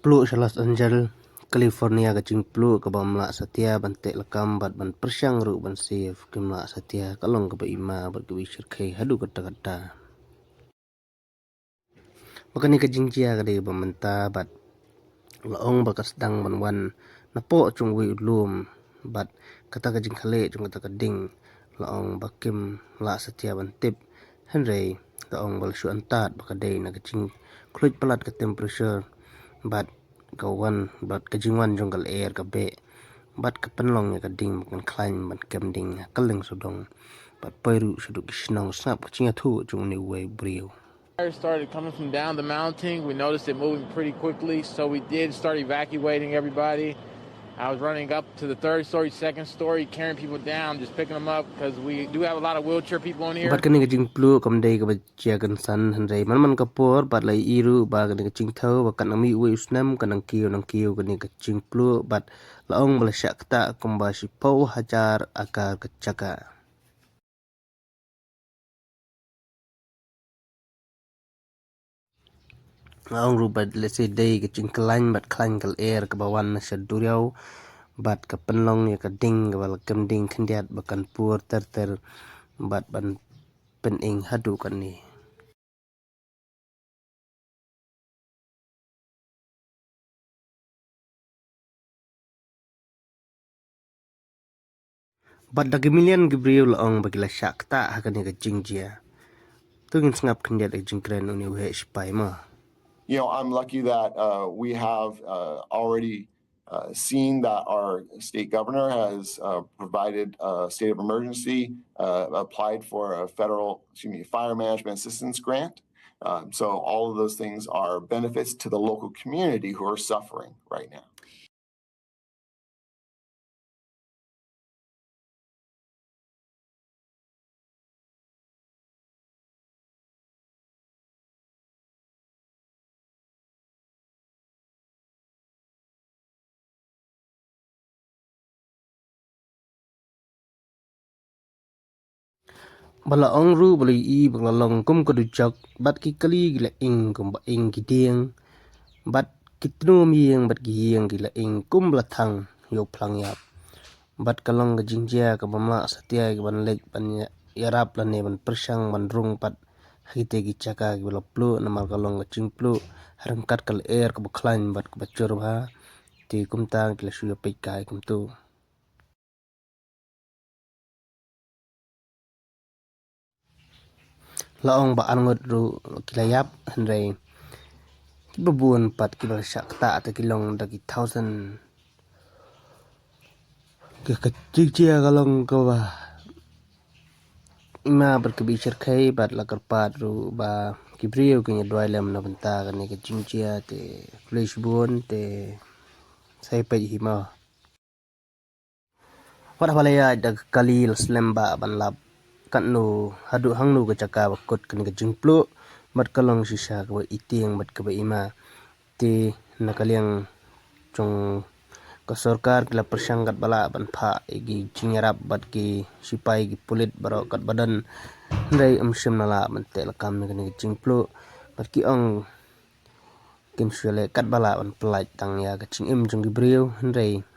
Pluk Los Angeles, California ka jing pluk ka bamla setia bantek lekam bat ban persyang ru ban sif kimla setia kalong ka ba ima bat ka bishir kai hadu kata-kata. Makani ka jing jia ka de bamenta bat laong ba ka sedang ban wan napo chung wi ulum bat kata ka jing khale chung kata ka ding laong ba kim la setia ban tip henrei laong bal shu antat ba ka de na ka jing kluj palat ka temperature bat kawan bat kejingwan jonggal air ka be bat ka penlong ya ka ding kan klain bat kem ding kaleng sudong bat pairu suduk kisnong snap kachinga thu chung ni way brio. Fire started coming from down the mountain. We noticed it moving pretty quickly, so we did start evacuating everybody. I was running up to the third story, second story, carrying people down, just picking them up because we do have a lot of wheelchair people in here. Bat kani ka jing plu kam dei ka ba chia kan san hanrei man ka por bat lai iru ba kani ka jing thau ba kan mi we usnam kan nang kiu kani ka jing plu bat laong bala syakta kumba si pau hajar akar kecaka. Laong rubat lese dei ka jing klan bat klan kal air ka bawan na syaduriau bat ka penlong ya ka ding ka bala kem ding khendiat bakan pur ter bat ban pen ing hadu kan ni. Bat dagi milian gibriu laong bagi la syakta hakani ka jingjia. Tungin sengap kendiat ka jingkren uni we spai ma. You know, I'm lucky that we have already seen that our state governor has provided a state of emergency, applied for a federal, fire management assistance grant. So all of those things are benefits to the local community who are suffering right now. Bala ong ru bala i bala long kum ko dujak bat ki kali gila ing kum ba ing ki dieng bat kitnu mieng bat ki hieng gila ing kum bala thang yo plang yap bat kalong ga jingjia ka bamla setia ki ban lek ban yarap la ne ban persyang ban rung pat hite ki chaka ki bala plu namal kalong ga jing plu harangkat kal air ka bakhlain bat ka bachur ba ti kum tang ki la shu yo pek kai kum tu. Laong ba angot ru kilayap henrei kibabun pat kibal syakta ata kilong dagi 1000 ke kecil kalong ko ba ima berkebisir kai bat lakar pat ru ba kibriu kenya duailem na benta kan ke jingjia te flash bun te sai pe hima wada balaya dag kalil slemba ban lap kan nu hadu hang nu ka caka bakut kan ka jingplu mat kalong sisa ka iting mat ka ba ima ti nakaliang chung ka sarkar kila persangkat bala ban pha igi jingarap bat ki sipai ki pulit baro kat badan ndai amsim nala ban te lakam ni kan jingplu bat ki ong kim sule kat bala ban pelaj tang ya ka jingim jung gibriu ndai